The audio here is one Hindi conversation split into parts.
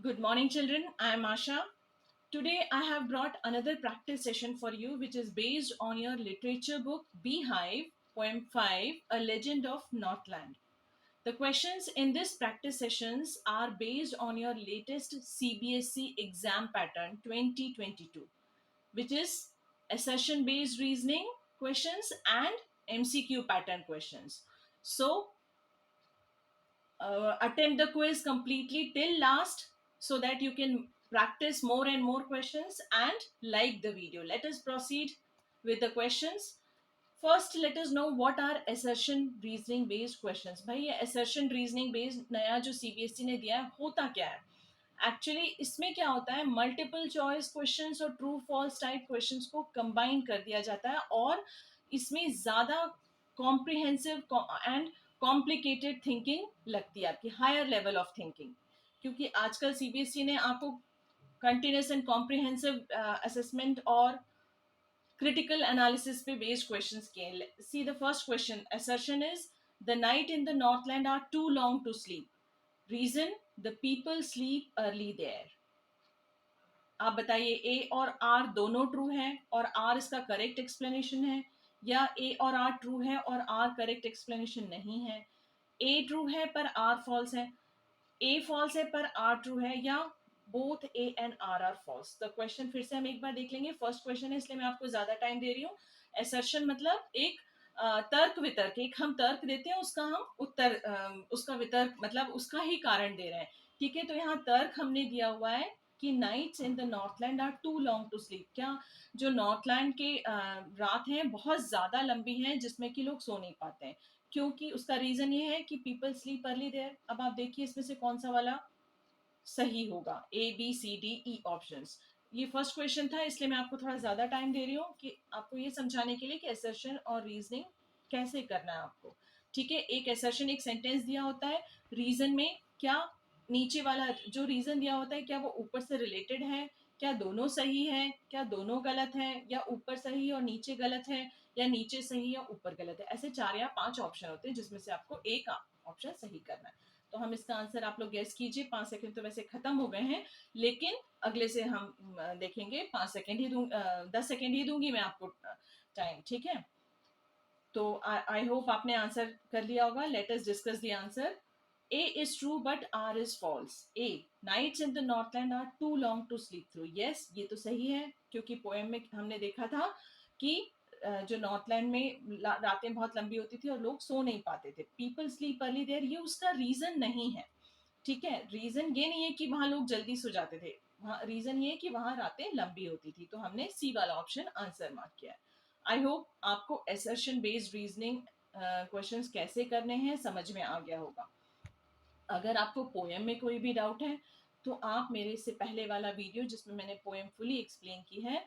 Good morning, children. I am Asha. Today, I have brought another practice session for you, which is based on your literature book Beehive, Poem 5, A Legend of Northland. The questions in this practice sessions are based on your latest CBSE exam pattern 2022, which is assertion based reasoning questions and MCQ pattern questions. So, attempt the quiz completely till last so that you can practice more and more questions and like the video. Let us proceed with the questions. First, let us know what are assertion reasoning based questions. भाई ये assertion reasoning based नया जो CBSE ने दिया है होता क्या है? एक्चुअली इसमें क्या होता है, मल्टीपल चॉइस क्वेश्चंस और ट्रू फॉल्स टाइप क्वेश्चंस को कंबाइन कर दिया जाता है और इसमें ज्यादा कॉम्प्रिहेंसिव एंड कॉम्प्लिकेटेड थिंकिंग लगती है, आपकी हायर लेवल ऑफ थिंकिंग, क्योंकि आजकल सीबीएसई ने आपको कंटिन्यूस एंड कॉम्प्रिहेंसिव असेसमेंट और critical analysis पे based questions किए. See the first question. Assertion is the night in the Northland are too long to sleep. Reason, the people sleep early there. आप बताइए ए और आर दोनों ट्रू है और आर इसका करेक्ट एक्सप्लेनेशन है, या ए और आर ट्रू है और आर करेक्ट एक्सप्लेनेशन नहीं है. ए ट्रू है पर आर फॉल्स है, ए फॉल्स है पर आर ट्रू है, या both A and R are false. The question फिर से हम एक बार देख लेंगे. फर्स्ट क्वेश्चन है इसलिए मैं आपको ज्यादा टाइम दे रही हूँ. एसर्शन मतलब एक तर्क वितर्क, एक हम तर्क देते हैं उसका हम उत्तर उसका वितर्क मतलब उसका ही कारण दे रहे हैं. ठीक है, तो यहाँ तर्क हमने दिया हुआ है कि nights in the Northland are too long to sleep. क्या जो नॉर्थलैंड के रात हैं बहुत ज्यादा लंबी हैं जिसमें कि लोग सो नहीं पाते हैं, क्योंकि उसका रीजन ये है कि पीपल स्लीप अर्ली देयर. अब आप देखिए इसमें से कौन सा वाला सही होगा. A B C D E options. ये फर्स्ट क्वेश्चन था इसलिए मैं आपको थोड़ा ज्यादा टाइम दे रही हूँ कि आपको ये समझाने के लिए कि असर्शन और रीजनिंग कैसे करना है आपको. ठीक है, एक असर्शन एक सेंटेंस दिया होता है, रीजन में क्या नीचे वाला जो रीजन दिया होता है क्या वो ऊपर से रिलेटेड है, क्या दोनों सही है, क्या दोनों गलत है, या ऊपर सही और नीचे गलत है, या नीचे सही या ऊपर गलत है. ऐसे 4 या 5 ऑप्शन होते हैं जिसमें से आपको एक ऑप्शन सही करना है. तो हम इसका आंसर आप लोग गेस कीजिए. 5 सेकंड तो वैसे खत्म हो गए हैं, लेकिन अगले से हम देखेंगे. 5 सेकंड ही 10 सेकंड ही दूंगी मैं आपको टाइम. ठीक है, तो आई होप आपने आंसर कर लिया होगा. Let us discuss the answer. A is true but R is false. A, nights in the Northland are too long to sleep through. Yes, ये तो सही है क्योंकि पोएम में हमने देखा था कि जो नॉर्थलैंड में रातें बहुत लंबी होती थी और लोग सो नहीं पाते थे. पीपल स्लीप अर्ली देयर, ये उसका रीजन नहीं है. ठीक है, रीजन ये नहीं है कि वहां लोग जल्दी सो जाते थे, वहां रीजन ये है कि वहां रातें लंबी होती थी. तो हमने सी वाला ऑप्शन आंसर मार्क किया है. आई होप आपको असर्शन बेस्ड रीजनिंग क्वेश्चंस कैसे करने हैं समझ में आ गया होगा. अगर आपको पोएम में कोई भी डाउट है तो आप मेरे से पहले वाला वीडियो जिसमें मैंने पोएम फुली एक्सप्लेन की है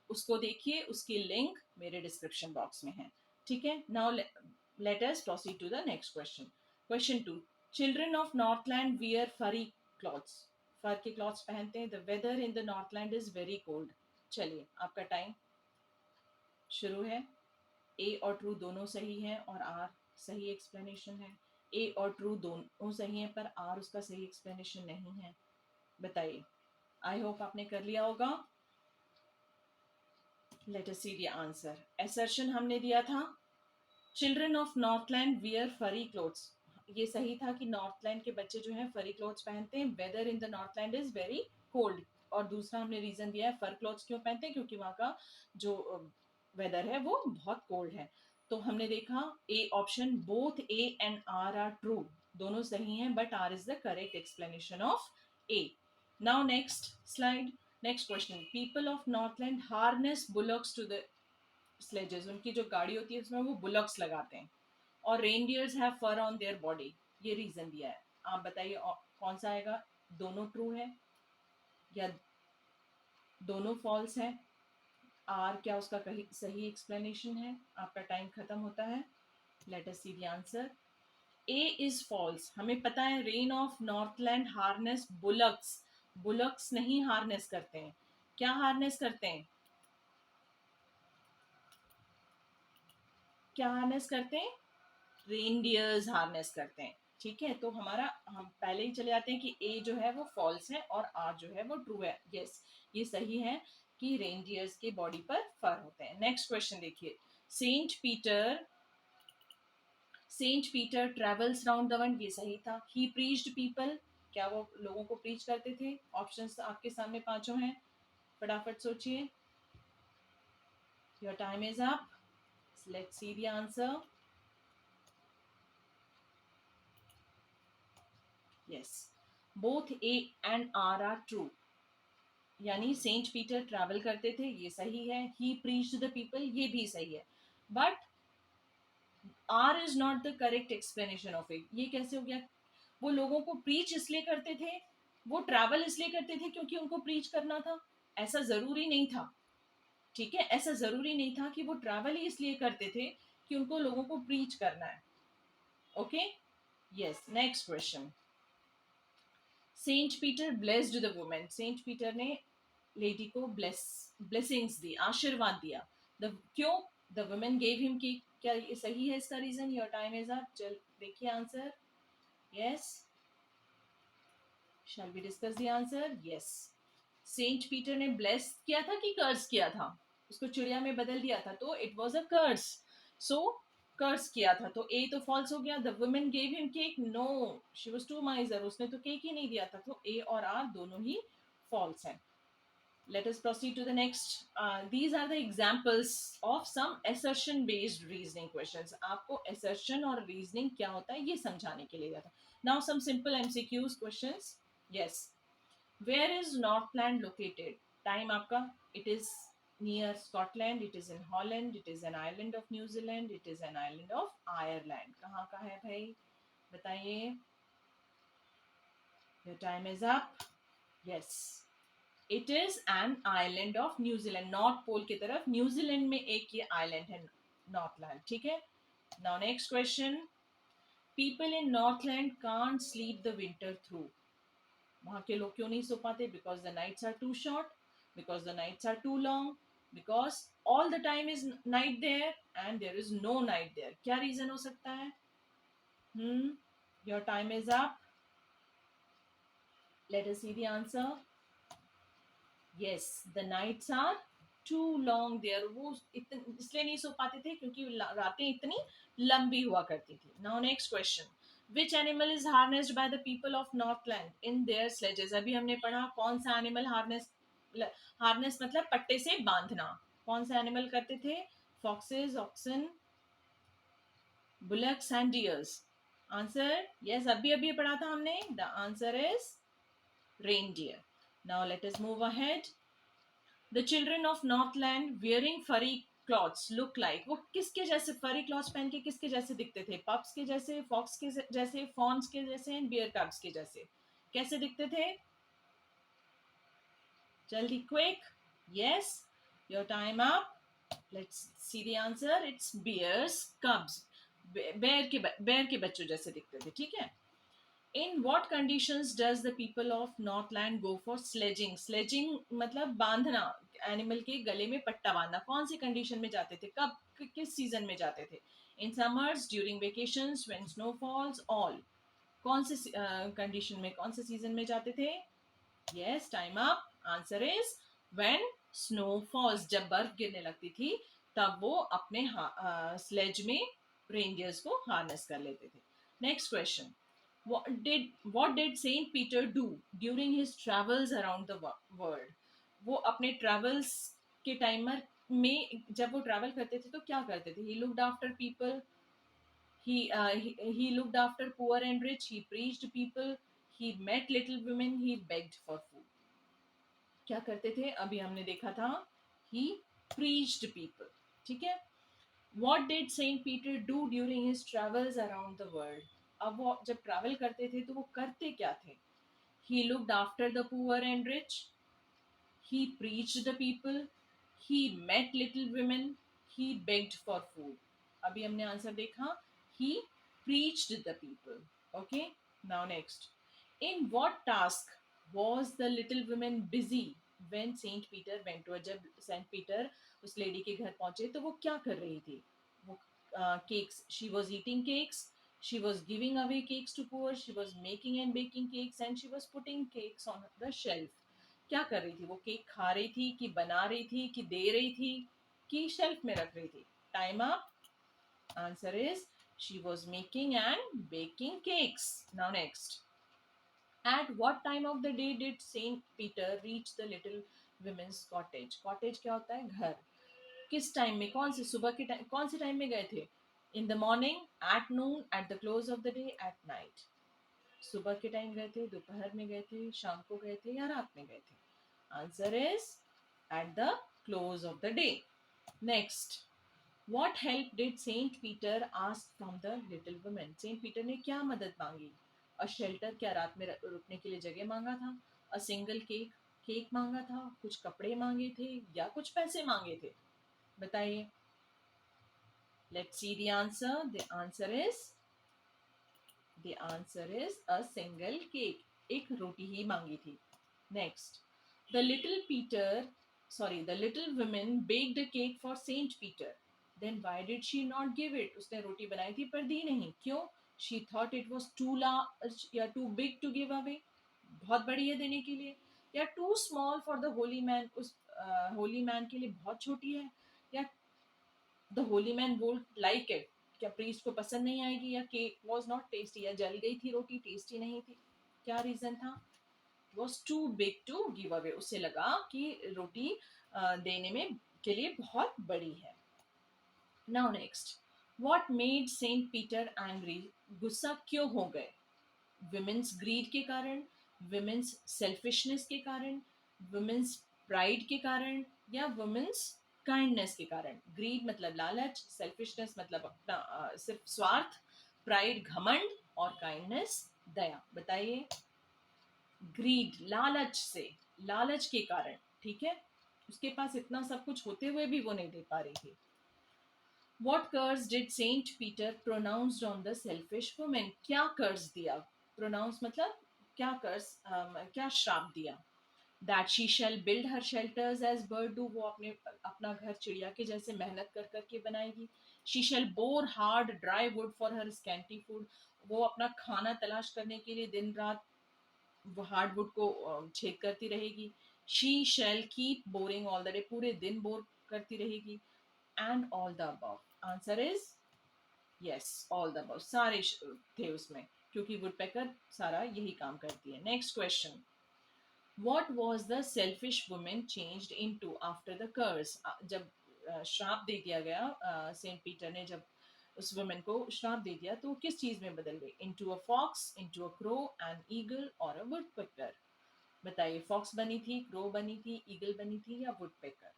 उसको देखिए, उसकी लिंक मेरे डिस्क्रिप्शन बॉक्स में है. ठीक है, now let us proceed to the next question. Question 2. Children of Northland wear furry clothes. Fur के क्लॉथ्स पहनते हैं. The weather in the Northland is very cold. चलिए आपका टाइम शुरू है. ए और ट्रू दोनों सही है और आर सही एक्सप्लेनेशन है. ए और ट्रू दोनों सही है पर आर उसका सही एक्सप्लेनेशन नहीं है. बताइए. आई होप आपने कर लिया होगा. Late us see the answer. Assertion हमने दिया था चिल्ड्रन ऑफ नॉर्थलैंड वियर फरी क्लोथ्स. ये सही था कि नॉर्थलैंड के बच्चे जो हैं फरी क्लोथ्स पहनते हैं. Weather in the Northland is very cold. और दूसरा हमने रीजन दिया है फर क्लोथ्स क्यों पहनते हैं, क्योंकि वहाँ का जो वेदर है वो बहुत कोल्ड है. तो हमने देखा A option both A and R are true, दोनों सही हैं but R is the correct explanation of A. Now next slide. Next question. People of Northland harness bullocks to the sledges. उनकी जो गाड़ी होती है उसमें वो बुलॉक्स लगाते हैं. और reindeers have fur on their body. ये रीजन दिया है. आप बताइए कौन सा आएगा. दोनों ट्रू है या दोनों फॉल्स है. आर क्या उसका कहीं सही एक्सप्लेनेशन है. आपका टाइम खत्म होता है. Let us see the answer. A is false. हमें पता है rain of Northland harness bullocks. Bullocks नहीं हार्नेस करते हैं. क्या हार्नेस करते हैं, क्या हार्नेस करते हैं. रेनडियर्स हार्नेस करते हैं. ठीक है, तो हमारा हम पहले ही चले जाते हैं कि ए जो है वो फॉल्स है और आर जो है वो ट्रू है। यस, ये सही है कि रेनडियर्स के बॉडी पर फर होते हैं। नेक्स्ट क्वेश्चन देखिए, Saint Peter Saint Peter travels round the world, ये सही था। ही प्रीच्ड पीपल, क्या वो लोगों को प्रीच करते थे? ऑप्शंस आपके सामने पांचों हैं, फटाफट सोचिए। Your time is up, let's see the answer. Yes, both A and R true, यानी सेंट पीटर ट्रैवल करते थे, ये सही है। ही प्रीच्ड द पीपल, ये भी सही है। But R is not the correct explanation of it. ये कैसे हो गया? वो लोगों को प्रीच इसलिए करते थे, वो ट्रैवल इसलिए करते थे क्योंकि उनको प्रीच करना था, ऐसा जरूरी नहीं था। ठीक है, ऐसा जरूरी नहीं था कि वो ट्रैवल ही इसलिए करते थे कि उनको लोगों को प्रीच करना है। Okay, yes, next question. Saint Peter blessed the women, Saint Peter ने लेडी को ब्लेसिंग्स दी, आशीर्वाद दिया। द क्यों? द वुमेन गेव हिम की, क्या ये सही है इसका reason? Your time is up, चल देखिए answer. Yes, shall we discuss the answer? Yes, Saint Peter ने ब्लेस किया था कि कर्स किया था? उसको चिड़िया में बदल दिया था, तो इट वाज अ कर्स। सो कर्स किया था, तो ए तो फॉल्स हो गया। The women gave him cake, no, she was too miser, उसने तो केक ही नहीं दिया था, तो ए और आर दोनों ही फॉल्स हैं। Let us proceed to the next. These are the examples of some assertion based reasoning questions. आपको assertion और reasoning क्या होता है ये समझाने के लिए दिया था। Now some simple MCQs questions. Yes. Where is Northland located? Time आपका, it is near Scotland, it is in Holland, it is an island of New Zealand, it is an island of Ireland. कहाँ का है भाई, बताइए। Your time is up. Yes. It is an island of New Zealand, north pole की तरफ न्यूजीलैंड में एक ये आइलैंड है, नॉर्थलैंड। ठीक है, now next question. People in Northland can't sleep the winter through, वहां के लोग क्यों नहीं सो पाते? Because the nights are too short, because the nights are too long, because all the time is night there and there is no night there. क्या रीजन हो सकता है? Your time is up, let us see the answer. Yes, the nights are too long there, वो इसलिए नहीं सो पाते थे क्योंकि रातें इतनी लंबी हुआ करती थी। Now next question. Which animal is harnessed by the people of Northland in their sledges? अभी हमने पढ़ा कौन सा एनिमल हार्नेस, हार्नेस मतलब पट्टे से बांधना, कौन सा एनिमल करते थे? Foxes, oxen, bullocks and deers. Answer yes, अभी अभी पढ़ा था हमने, the answer is reindeer. Now let us move ahead. The children of Northland wearing furry cloths look like, वो किसके जैसे फरी क्लॉथ्स पहन के किसके जैसे दिखते थे? पप्स के जैसे, फॉक्स के जैसे, फॉन्स के जैसे एंड बियर कब्स के जैसे। कैसे दिखते थे? जल्दी, quick. Yes, your time up, let's see the answer. It's bears cubs, bear के बच्चों जैसे दिखते थे। ठीक है, in what conditions does the people of Northland go for sledging? Sledging मतलब बांधना, एनिमल के गले में पट्टा बांधना। कौन सी कंडीशन में जाते थे, कब, किस सीजन में जाते थे? In summers, during vacations, when snow falls, all. कौन से कंडीशन में, कौन से सीजन में जाते थे? Yes, time up, answer is when snow falls, जब बर्फ गिरने लगती थी तब वो अपने स्लेज में रेंडियर्स को हार्नेस कर लेते थे। Next question. What did Saint Peter do during his travels around the world? वो अपने travels के टाइमर में जब वो ट्रैवल करते थे तो क्या करते थे? He looked after people. He looked after poor and rich. He preached people. He met little women. He begged for food. क्या करते थे? अभी हमने देखा था, He preached people. ठीक है, What did Saint Peter do during his travels around the world? अब वो जब ट्रैवल करते थे तो वो करते क्या थे? He looked after the poor and rich. He preached the people. He met little women. He begged for food. अभी हमने आंसर देखा, He preached the people. Okay. Now next. In what task was the little woman busy when Saint Peter went to? जब सेंट पीटर उस लेडी के घर पहुंचे तो वो क्या कर रही थी? वो cakes, she was eating cakes, She was giving away cakes to poor. She was making and baking cakes, and she was putting cakes on the shelf. क्या कर रही थी वो? केक खा रही थी कि बना रही थी कि दे रही थी कि शेल्फ में रख रही थी? Time up. Answer is she was making and baking cakes. Now next. At what time of the day did Saint Peter reach the little women's cottage? Cottage क्या होता है? घर. किस टाइम में? कौन से सुबह के टाइम? कौन से टाइम में गए थे? In the morning, at noon, at the close of the day, at night. सुबह के टाइम गए थे, दोपहर में गए थे, शाम को गए थे या रात में गए थे? Answer is at the close of the day. Next. What help did Saint Peter ask from the little woman? Saint Peter ने क्या मदद मांगी? A shelter, क्या रात में रुकने के लिए जगह मांगा था? A single cake, केक मांगा था? कुछ कपड़े मांगे थे या कुछ पैसे मांगे थे? बताइए. Let's see the answer. The answer is a single cake. एक रोटी ही मांगी थी. Next. The little woman baked a cake for Saint Peter. Then why did she not give it? उसने रोटी बनाई थी पर दी नहीं. क्यों? She thought it was too large या too big to give away. बहुत बड़ी है देने के लिए. या too small for the holy man. उस holy man के लिए बहुत छोटी है. या the holy man won't like it. क्या प्रीस्ट को पसंद नहीं आएगी? या केक was not tasty, या जल गई थी रोटी, टेस्टी नहीं थी? क्या रीजन था? was too big to give away. उसे लगा कि रोटी देने में के लिए बहुत बड़ी है. Now next. What made Saint Peter angry? गुस्सा क्यों हो गए? Women's greed के कारण, women's selfishness के कारण, women's pride के कारण या women's kindness के कारण? Greed मतलब लालच, selfishness मतलब अपना सिर्फ स्वार्थ, pride घमंड और kindness दया. बताइए. ग्रीड, लालच से, लालच के कारण. ठीक है, उसके पास इतना सब कुछ होते हुए भी वो नहीं दे पा रही थी. What curse did Saint Peter pronounced on the selfish woman? क्या कर्ज दिया? Pronounce मतलब क्या कर्ज, क्या श्राप दिया? That she shall build her shelters as bird do. वो अपने अपना घर चिड़िया के जैसे मेहनत कर करके बनाएगी. She shall bore hard dry wood for her scanty food. वो अपना खाना तलाश करने के लिए दिन रात वो हार्डवुड को छेद करती रहेगी. She shall keep boring all the day. पूरे दिन बोर करती रहेगी. And all the above. Answer is yes, all the above. सारे थे उसमें, क्योंकि वुडपेकर सारा यही काम करती है. Next question. What was the selfish woman changed into after the curse? जब श्राप दे दिया गया, सेंट पीटर ने जब उस वुमेन को श्राप दे दिया, तो किस चीज में बदल गई? Into a fox, into a crow, an eagle और अ वुडपेकर. बताइए. फॉक्स बनी थी, क्रो बनी थी, ईगल बनी थी या woodpecker?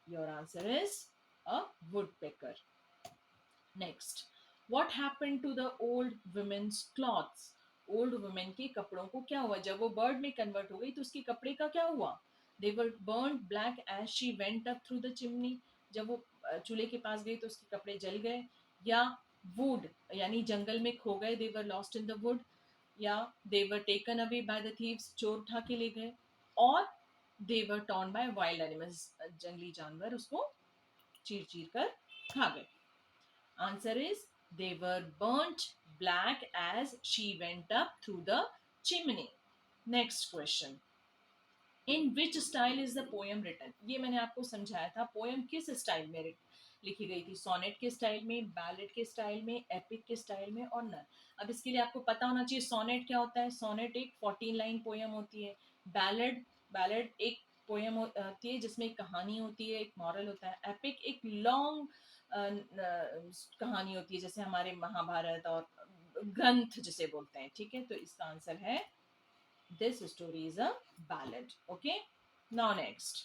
Your answer is a woodpecker. Next. What happened to the old women's clothes? Old women के कपड़ों को क्या हुआ? जब वो बर्ड में कन्वर्ट हो गई तो उसके कपड़े का क्या हुआ? They were burn black as she went up through the chimney. जब वो चूल्हे के पास गई तो उसके कपड़े जल गए. या वुड यानी जंगल में खो गए, they were lost in the wood. या they were taken away by the thieves, चोर उठा के ले गए. और they were torn by wild animals, जंगली जानवर उसको चीर चीर कर खा गए. Answer is they were burnt black as she went up through the chimney. Next question. In which style is the poem written? ये मैंने आपको समझाया था. पोएम किस स्टाइल में लिखी गई थी? सोनेट के स्टाइल में, बैलेड के स्टाइल में, एपिक के स्टाइल में और नन. अब इसके लिए आपको पता होना चाहिए सोनेट क्या होता है. सोनेट एक 14 लाइन पोएम होती है. बैलेड बैलेड एक पोएम होती है जिसमें एक कहानी होती है, एक मॉरल होता है. एपिक एक लॉन्ग कहानी होती है, जैसे हमारे महाभारत और ग्रंथ जिसे बोलते हैं. ठीक है, तो इसका आंसर है this story is a ballad. Okay, now next.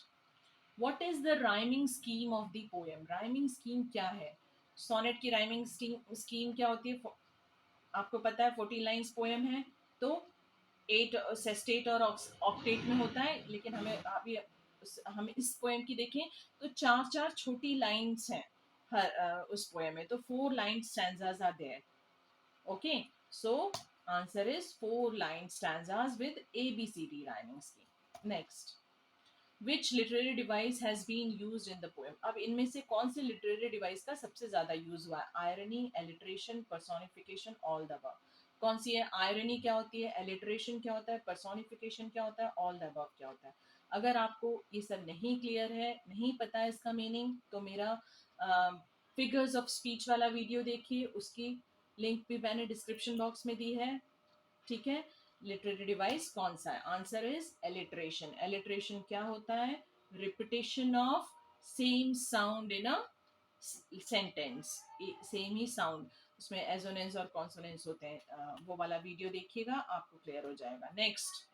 What is the rhyming scheme of the poem? Rhyming scheme क्या है? सोनेट की राइमिंग स्कीम क्या होती है? आपको पता है 14 लाइंस पोएम है, तो 8 सेस्टेट और ऑक्टेट में होता है. लेकिन हमें अभी हम इस पोएम की देखें तो चार चार छोटी लाइंस हैं हर उस पोएम में. तो 4 line stanzas are there. Okay, so answer is 4 line stanzas with ABCD rhyming scheme. Next. Which literary device has been used in the poem. अब इनमें से कौन से लिटरेरी डिवाइस का सबसे ज्यादा यूज हुआ है? Irony, alliteration, personification, all the above. कौन सी है? आयरनी क्या होती है, एलिट्रेशन क्या होता है, पर्सोनिफिकेशन क्या होता है, ऑल द अबव क्या होता है। अगर आपको ये सब नहीं क्लियर है, नहीं पता है इसका मीनिंग, तो मेरा फिगर्स ऑफ स्पीच वाला वीडियो देखिए, उसकी लिंक भी मैंने डिस्क्रिप्शन बॉक्स में दी है, ठीक है। लिटरेरी डिवाइस कौन सा है? Answer is alliteration. एलिट्रेशन क्या होता है? Repetition of same sound in a sentence, same he sound, उसमें एजोनेंस और कॉन्सोनेंस होते हैं। वो वाला वीडियो देखिएगा, आपको क्लियर हो जाएगा। Next,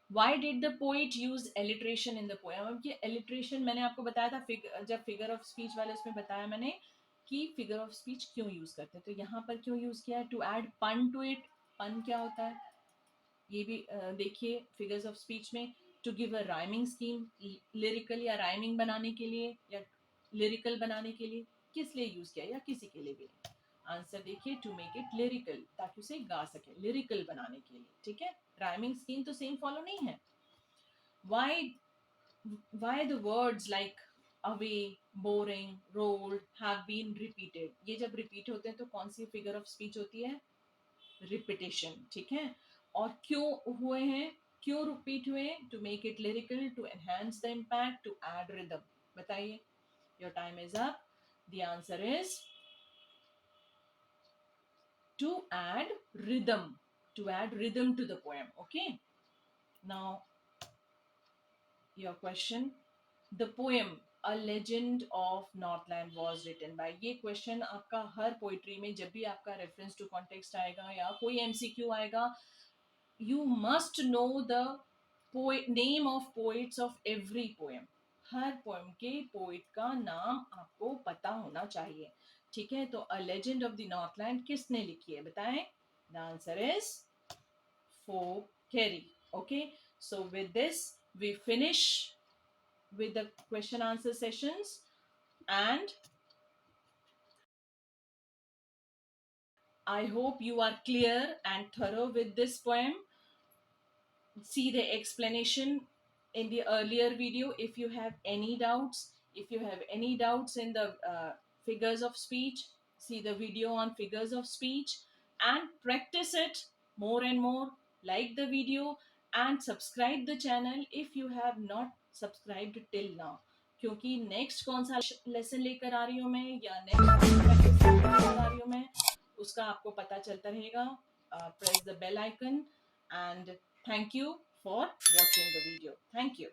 why did the poet use alliteration in the poem? अब ये एलिट्रेशन मैंने आपको बताया था जब फिगर ऑफ स्पीच वाले उसमें बताया मैंने कि फिगर ऑफ स्पीच क्यों यूज करते हैं, तो यहाँ पर क्यों यूज किया है? To add pun to it. Pun क्या होता है ये भी देखिए फिगर्स ऑफ स्पीच में। To give a rhyming scheme, lyrical या राइमिंग बनाने के लिए या लिरिकल बनाने के लिए, किस लिए यूज किया, या किसी के लिए भी। आंसर देखिए, टू मेक इट लिरिकल, ताकि उसे गा सके, लिरिकल बनाने के लिए, ठीक है। राइमिंग स्कीम तो सेम फॉलो नहीं है। why why the words like away, boring, rolled have been repeated? ये जब रिपीट होते हैं तो कौन सी फिगर ऑफ स्पीच होती है? रिपीटेशन, ठीक है। और क्यों हुए हैं, क्यों रिपीट हुए? To make it lyrical, to enhance the impact, to add rhythm. बताइए, your time is up. The answer is to add rhythm, to add rhythm to the poem. Okay, now your question, the poem A Legend of Northland was written by, ये क्वेश्चन आपका हर पोइट्री में जब भी आपका रेफरेंस टू कॉन्टेक्स्ट आएगा या कोई एमसीक्यू आएगा, you must know the name of poets of every poem. हर पोएम के पोइट का नाम आपको पता होना चाहिए, ठीक है। तो a legend of the Northland किसने लिखी है, बताएं। The answer is folk Cary. Okay, so with this we finish with the question answer sessions, and I hope you are clear and thorough with this poem. See the explanation in the earlier video. If you have any doubts, in the figures of speech, see the video on figures of speech and practice it more and more. Like the video and subscribe the channel if you have not subscribed till now, क्योंकि नेक्स्ट कौन सा लेसन लेकर आ रही हूँ मैं या नेक्स्ट लेकर आ रही हूँ मैं, उसका आपको पता चलता रहेगा। Press the bell icon, and thank you for watching the video. Thank you.